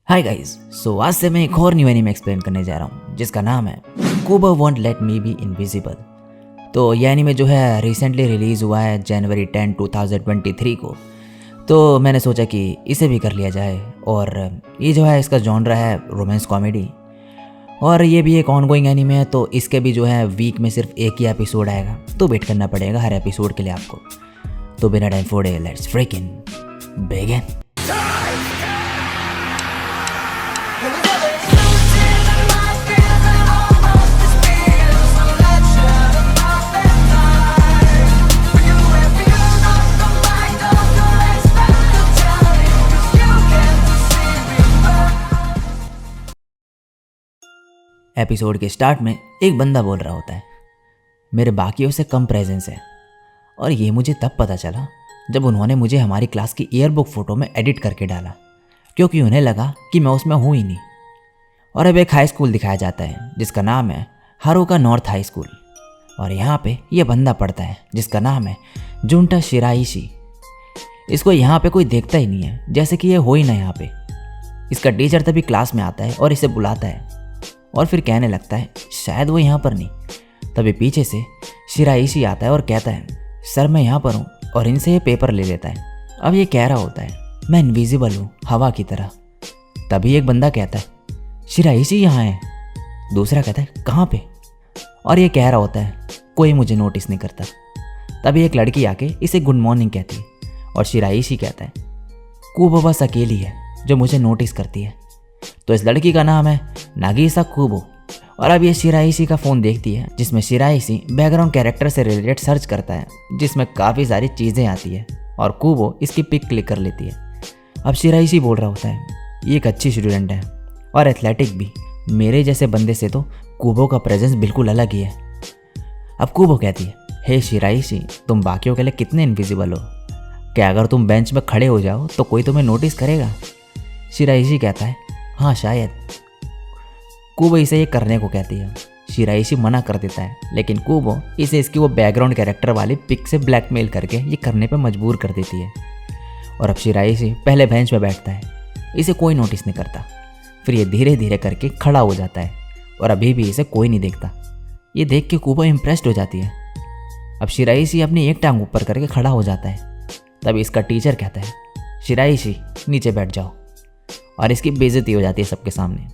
Hi guys, सो आज से मैं एक और न्यू एनीमे एक्सप्लेन करने जा रहा हूँ जिसका नाम है Kubo won't let me be invisible. तो ये एनीमे जो है रिसेंटली रिलीज़ हुआ है जनवरी 10, 2023 को। तो मैंने सोचा कि इसे भी कर लिया जाए। और ये जो है इसका जॉनरा है रोमांस कॉमेडी, और ये भी एक ऑनगोइंग एनीमे है। तो इसके भी जो है वीक में सिर्फ एक ही एपिसोड आएगा, तो वेट करना पड़ेगा हर एपिसोड के लिए आपको। तो बिना टाइम फोड़े लेट्स फ्रिकिंग बिगिन। एपिसोड के स्टार्ट में एक बंदा बोल रहा होता है, मेरे बाकियों से कम प्रेजेंस है। और ये मुझे तब पता चला जब उन्होंने मुझे हमारी क्लास की ईयरबुक फ़ोटो में एडिट करके डाला, क्योंकि उन्हें लगा कि मैं उसमें हूँ ही नहीं। और अब एक हाई स्कूल दिखाया जाता है जिसका नाम है हारुका नॉर्थ हाई स्कूल। और यहाँ पे ये बंदा पढ़ता है जिसका नाम है जुंटा शिराइशी। इसको यहाँ पे कोई देखता ही नहीं है, जैसे कि ये हो ही ना यहाँ पे। इसका टीचर तभी क्लास में आता है और इसे बुलाता है और फिर कहने लगता है शायद वो यहाँ पर नहीं। तभी पीछे से शिराइशी आता है और कहता है सर मैं यहाँ पर हूँ, और इनसे ये पेपर ले लेता है। अब ये कह रहा होता है मैं इनविजिबल हूँ, हवा की तरह। तभी एक बंदा कहता है शिराइशी यहाँ है। दूसरा कहता है कहाँ पे? और ये कह रहा होता है कोई मुझे नोटिस नहीं करता। तभी एक लड़की आके इसे गुड मॉर्निंग कहती है, और शिराइशी कहता है कुबो बस अकेली है जो मुझे नोटिस करती है। तो इस लड़की का नाम है नागिसा कुबो। और अब ये शिराइशी का फ़ोन देखती है जिसमें शिराइशी बैकग्राउंड कैरेक्टर से रिलेटेड सर्च करता है, जिसमें काफ़ी सारी चीज़ें आती है, और कुबो इसकी पिक क्लिक कर लेती है। अब शिराइशी बोल रहा होता है ये एक अच्छी स्टूडेंट है और एथलेटिक भी। मेरे जैसे बंदे से तो कुबो का प्रेजेंस बिल्कुल अलग ही है। अब कुबो कहती है हे शिराइशी, तुम बाकियों के लिए कितने इनविजिबल हो? क्या अगर तुम बेंच में खड़े हो जाओ तो कोई तुम्हें नोटिस करेगा? शिराइशी कहता है हाँ शायद। कुबो इसे ये करने को कहती है। शिराइशी मना कर देता है, लेकिन कुबो इसे इसकी वो बैकग्राउंड कैरेक्टर वाली पिक से ब्लैकमेल करके ये करने पर मजबूर कर देती है। और अब शिराइशी पहले बेंच पे बैठता है, इसे कोई नोटिस नहीं करता। फिर ये धीरे धीरे करके खड़ा हो जाता है, और अभी भी इसे कोई नहीं देखता। ये देख के कुबो इम्प्रेस्ड हो जाती है। अब शिराइशी अपनी एक टांग ऊपर करके खड़ा हो जाता है। तब इसका टीचर कहता है शिराइशी नीचे बैठ जाओ, और इसकी बेइज्जती हो जाती है सबके सामने।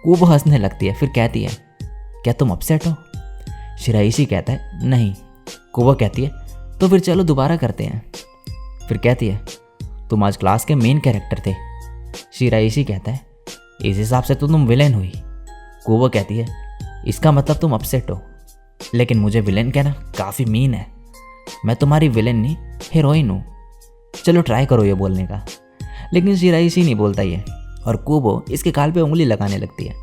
कुबो हंसने लगती है, फिर कहती है क्या तुम अपसेट हो? शिराइशी कहता है नहीं। कुबो कहती है तो फिर चलो दोबारा करते हैं। फिर कहती है तुम आज क्लास के मेन कैरेक्टर थे। शिराइशी कहता है इस हिसाब से तो तुम विलेन हुई। कुबो कहती है इसका मतलब तुम अपसेट हो, लेकिन मुझे विलेन कहना काफ़ी मीन है। मैं तुम्हारी विलेन नहीं हीरोइन हूँ। चलो ट्राई करो ये बोलने का। लेकिन शिराइशी नहीं बोलता ये, और कुबो इसके गाल पे उंगली लगाने लगती है।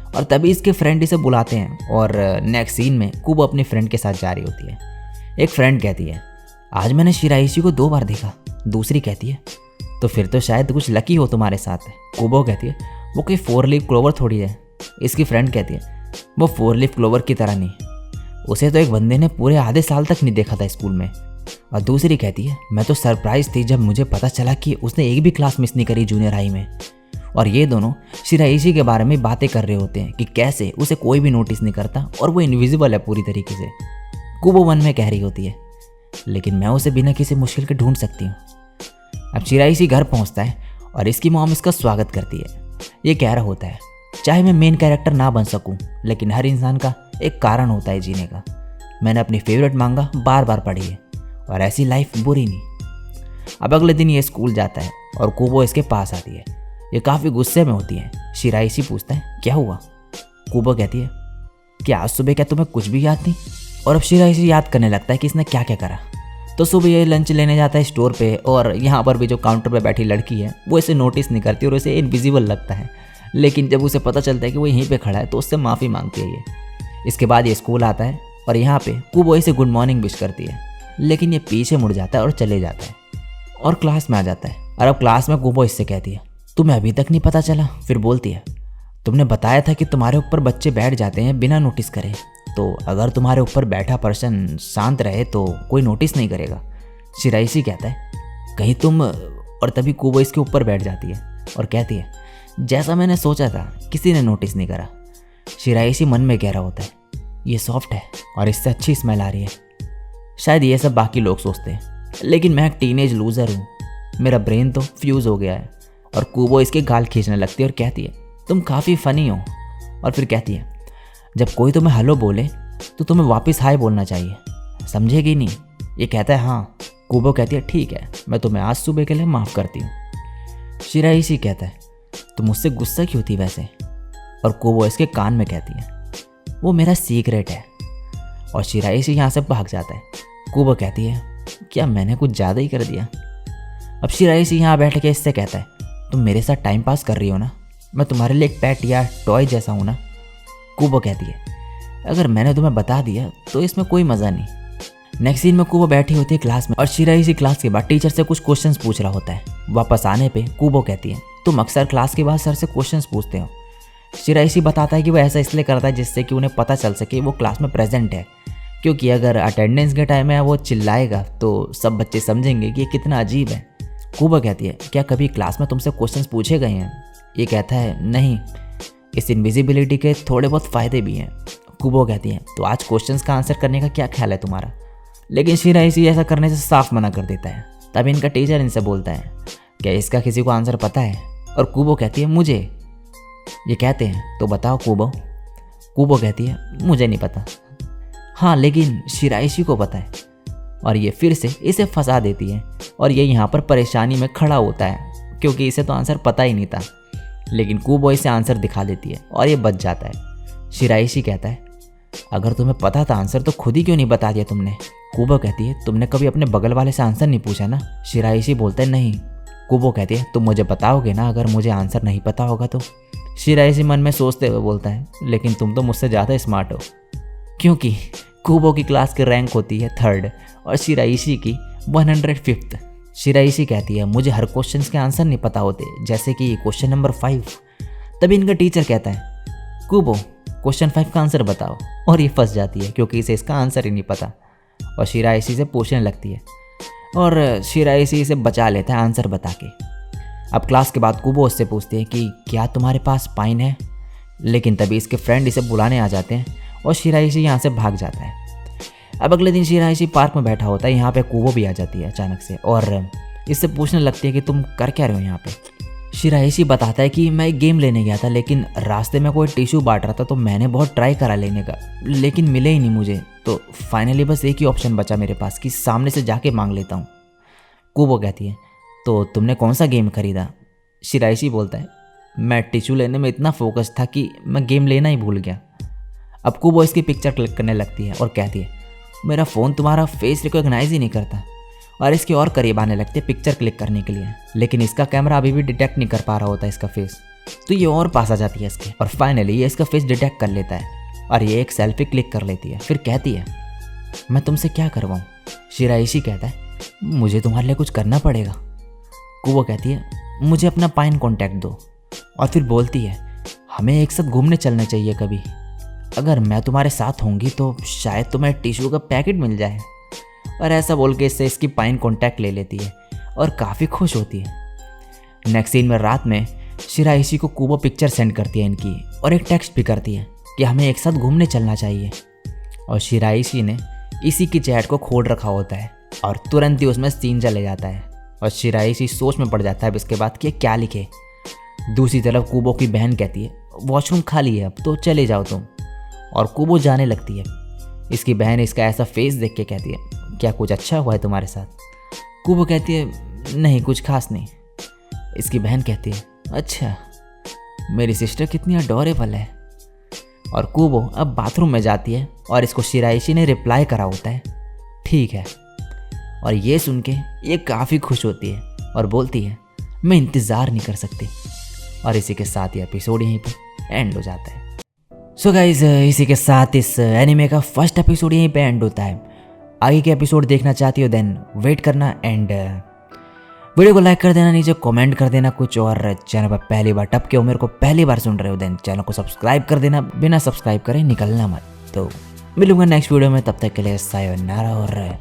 और तभी इसके फ्रेंड इसे बुलाते हैं, और नेक्स्ट सीन में कुबो अपनी फ्रेंड के साथ जा रही होती है। एक फ्रेंड कहती है आज मैंने शिराइशी को 2 बार देखा। दूसरी कहती है तो फिर तो शायद कुछ लकी हो तुम्हारे साथ। कुबो कहती है वो कोई 4 लीफ क्लोवर थोड़ी है। इसकी फ्रेंड कहती है वो 4 लीफ क्लोवर की तरह नहीं, उसे तो एक बंदे ने पूरे आधे साल तक नहीं देखा था स्कूल में। और दूसरी कहती है मैं तो सरप्राइज थी जब मुझे पता चला कि उसने एक भी क्लास मिस नहीं करी जूनियर हाई में। और ये दोनों शिराइशी के बारे में बातें कर रहे होते हैं कि कैसे उसे कोई भी नोटिस नहीं करता और वो इनविजिबल है पूरी तरीके से। कुबो मन में कह रही होती है लेकिन मैं उसे बिना किसी मुश्किल के ढूंढ सकती हूँ। अब शिराइशी घर पहुँचता है और इसकी मॉम इसका स्वागत करती है। ये कह रहा होता है चाहे मैं मेन कैरेक्टर ना बन सकूँ, लेकिन हर इंसान का एक कारण होता है जीने का। मैंने अपनी फेवरेट मांगा बार बार पढ़ी है, और ऐसी लाइफ बुरी नहीं। अब अगले दिन ये स्कूल जाता है और कुबो इसके पास आती है। ये काफ़ी गुस्से में होती है। शिराइशी पूछता है क्या हुआ? कुबो कहती है क्या आज सुबह क्या तुम्हें कुछ भी याद नहीं? और अब शिराइशी याद करने लगता है कि इसने क्या क्या करा। तो सुबह ये लंच लेने जाता है स्टोर पे, और यहाँ पर भी जो काउंटर पे बैठी लड़की है वो इसे नोटिस नहीं करती और उसे इनविजिबल लगता है। लेकिन जब उसे पता चलता है कि वो यहीं पे खड़ा है तो उससे माफ़ी मांगती है ये। इसके बाद ये स्कूल आता है और यहाँ पे कुबो इसे गुड मॉर्निंग विश करती है, लेकिन ये पीछे मुड़ जाता है और चले जाता है और क्लास में आ जाता है। और अब क्लास में कुबो इससे कहती है तुम्हें अभी तक नहीं पता चला? फिर बोलती है तुमने बताया था कि तुम्हारे ऊपर बच्चे बैठ जाते हैं बिना नोटिस करे, तो अगर तुम्हारे ऊपर बैठा पर्सन शांत रहे तो कोई नोटिस नहीं करेगा। शिराइशी कहता है कहीं तुम, और तभी कुबो इसके ऊपर बैठ जाती है और कहती है जैसा मैंने सोचा था किसी ने नोटिस नहीं करा। शिराइशी मन में कह रहा होता है, ये सॉफ्ट है और इससे अच्छी स्मेल आ रही है। शायद ये सब बाकी लोग सोचते हैं, लेकिन मैं एक टीनेज लूज़र हूँ। मेरा ब्रेन तो फ्यूज़ हो गया है। और कूबो इसके गाल खींचने लगती है और कहती है, तुम काफ़ी फ़नी हो। और फिर कहती है, जब कोई तुम्हें हेलो बोले तो तुम्हें वापस हाय बोलना चाहिए, समझेगी नहीं? ये कहता है हाँ। कूबो कहती है, ठीक है, मैं तुम्हें आज सुबह के लिए माफ़ करती हूँ। शिराइशी कहता है, तुम मुझसे गुस्सा क्यों थी वैसे? और कूबो इसके कान में कहती है, वो मेरा सीक्रेट है। और शिराइशी यहाँ से भाग जाता है। कूबो कहती है, क्या मैंने कुछ ज़्यादा ही कर दिया? अब शिराइशी यहाँ बैठ के इससे कहता है, तुम मेरे साथ टाइम पास कर रही हो ना, मैं तुम्हारे लिए एक पेट या टॉय जैसा हूँ ना? कूबो कहती है, अगर मैंने तुम्हें बता दिया तो इसमें कोई मज़ा नहीं। नेक्स्ट सीन में कूबो बैठी होती है क्लास में और शिराइशी क्लास के बाद टीचर से कुछ क्वेश्चंस पूछ रहा होता है। वापस आने पे कूबो कहती है, तुम अक्सर क्लास के बाद सर से क्वेश्चंस पूछते हो। शिराइशी बताता है कि वो ऐसा इसलिए करता है जिससे कि उन्हें पता चल सके वो क्लास में प्रेजेंट है, क्योंकि अगर अटेंडेंस के टाइम में वो चिल्लाएगा तो सब बच्चे समझेंगे कि ये कितना अजीब है। कूबो कहती है, क्या कभी क्लास में तुमसे क्वेश्चंस पूछे गए हैं? ये कहता है, नहीं, इस इनविजिबिलिटी के थोड़े बहुत फ़ायदे भी हैं। कूबो कहती है, तो आज क्वेश्चंस का आंसर करने का क्या ख्याल है तुम्हारा? लेकिन शिराइशी ऐसा करने से साफ मना कर देता है। तब इनका टीचर इनसे बोलता है, क्या इसका किसी को आंसर पता है? और कूबो कहती है, मुझे। ये कहते हैं, तो बताओ कूबो। कूबो कहती है, मुझे नहीं पता। हाँ, लेकिन शिराइशी को पता है। और ये फिर से इसे फंसा देती है और ये यहाँ पर परेशानी में खड़ा होता है क्योंकि इसे तो आंसर पता ही नहीं था। लेकिन कूबो इसे आंसर दिखा देती है और ये बच जाता है। शिराइशी कहता है, अगर तुम्हें पता था आंसर तो खुद ही क्यों नहीं बता दिया तुमने? कूबो कहती है, तुमने कभी अपने बगल वाले से आंसर नहीं पूछा ना? शिराइशी बोलता है, नहीं। कूबो कहती है, तुम मुझे बताओगे ना अगर मुझे आंसर नहीं पता होगा तो? शिराइशी मन में सोचते हुए बोलता है, लेकिन तुम तो मुझसे ज़्यादा स्मार्ट हो, क्योंकि कूबो की क्लास की रैंक होती है 3rd और शिराइशी की 105th। शिराइशी कहती है, मुझे हर क्वेश्चन के आंसर नहीं पता होते, जैसे कि क्वेश्चन नंबर 5। तभी इनका टीचर कहता है, कूबो क्वेश्चन 5 का आंसर बताओ। और ये फंस जाती है क्योंकि इसे इसका आंसर ही नहीं पता और शिराइशी से पूछने लगती है और शिराइशी इसे बचा लेता है आंसर बता के। अब क्लास के बाद कूबो उससे पूछती है कि क्या तुम्हारे पास पाइन है? लेकिन तभी इसके फ्रेंड इसे बुलाने आ जाते हैं और शिराइशी यहाँ से भाग जाता है। अब अगले दिन शिराइशी पार्क में बैठा होता है। यहाँ पे कूबो भी आ जाती है अचानक से और इससे पूछने लगती है कि तुम कर क्या रहे हो यहाँ पे? शिराइशी बताता है कि मैं एक गेम लेने गया था, लेकिन रास्ते में कोई टिश्यू बांट रहा था तो मैंने बहुत ट्राई करा लेने का, लेकिन मिले ही नहीं मुझे। तो फाइनली बस एक ही ऑप्शन बचा मेरे पास कि सामने से जाके मांग लेता हूँ। कूबो कहती है, तो तुमने कौन सा गेम खरीदा? शिराइशी बोलता है, मैं टिश्यू लेने में इतना फोकस था कि मैं गेम लेना ही भूल गया। अब कूबो इसकी पिक्चर क्लिक करने लगती है और कहती है, मेरा फ़ोन तुम्हारा फेस रिकॉग्नाइज ही नहीं करता। और इसके और करीब आने लगती है पिक्चर क्लिक करने के लिए, लेकिन इसका कैमरा अभी भी डिटेक्ट नहीं कर पा रहा होता इसका फेस। तो ये और पास आ जाती है इसके और फाइनली ये इसका फेस डिटेक्ट कर लेता है और ये एक सेल्फी क्लिक कर लेती है। फिर कहती है, मैं तुमसे क्या करवाऊँ? शिराइशी कहता है, मुझे तुम्हारे लिए कुछ करना पड़ेगा। कूबो कहती है, मुझे अपना पाइन कॉन्टैक्ट दो। और फिर बोलती है, हमें एक साथ घूमने चलना चाहिए कभी। अगर मैं तुम्हारे साथ होंगी तो शायद तुम्हें टिश्यू का पैकेट मिल जाए। और ऐसा बोल के इससे इसकी पाइन कॉन्टैक्ट ले लेती है और काफ़ी खुश होती है। नेक्स्ट सीन में रात में शिराइशी को कूबो पिक्चर सेंड करती है इनकी और एक टेक्स्ट भी करती है कि हमें एक साथ घूमने चलना चाहिए। और शिराइशी ने इसी की चैट को खोल रखा होता है और तुरंत ही उसमें सीन चले जाता है और शिराइशी सोच में पड़ जाता है अब इसके बाद कि क्या लिखे। दूसरी तरफ कूबो की बहन कहती है, वॉशरूम खाली है अब तो चले जाओ तुम। और कूबो जाने लगती है। इसकी बहन इसका ऐसा फेस देख के कहती है, क्या कुछ अच्छा हुआ है तुम्हारे साथ? कूबो कहती है, नहीं कुछ खास नहीं। इसकी बहन कहती है, अच्छा मेरी सिस्टर कितनी अडोरेबल है। और कूबो अब बाथरूम में जाती है और इसको शिराइशी ने रिप्लाई करा होता है, ठीक है। और ये सुन के ये काफ़ी खुश होती है और बोलती है, मैं इंतज़ार नहीं कर सकती। और इसी के साथ ये एपिसोड यहीं पे एंड हो जाता है। सो गाइज, इसी के साथ इस एनिमे का फर्स्ट एपिसोड यहीं पे एंड होता है। आगे के एपिसोड देखना चाहती हो देन वेट करना एंड वीडियो को लाइक कर देना, नीचे कमेंट कर देना कुछ, और चैनल पर पहली बार टप के हो, मेरे को पहली बार सुन रहे हो देन चैनल को सब्सक्राइब कर देना। बिना सब्सक्राइब करे निकलना मत। तो मिलूंगा नेक्स्ट वीडियो में, तब तक के लिए सायोनारा और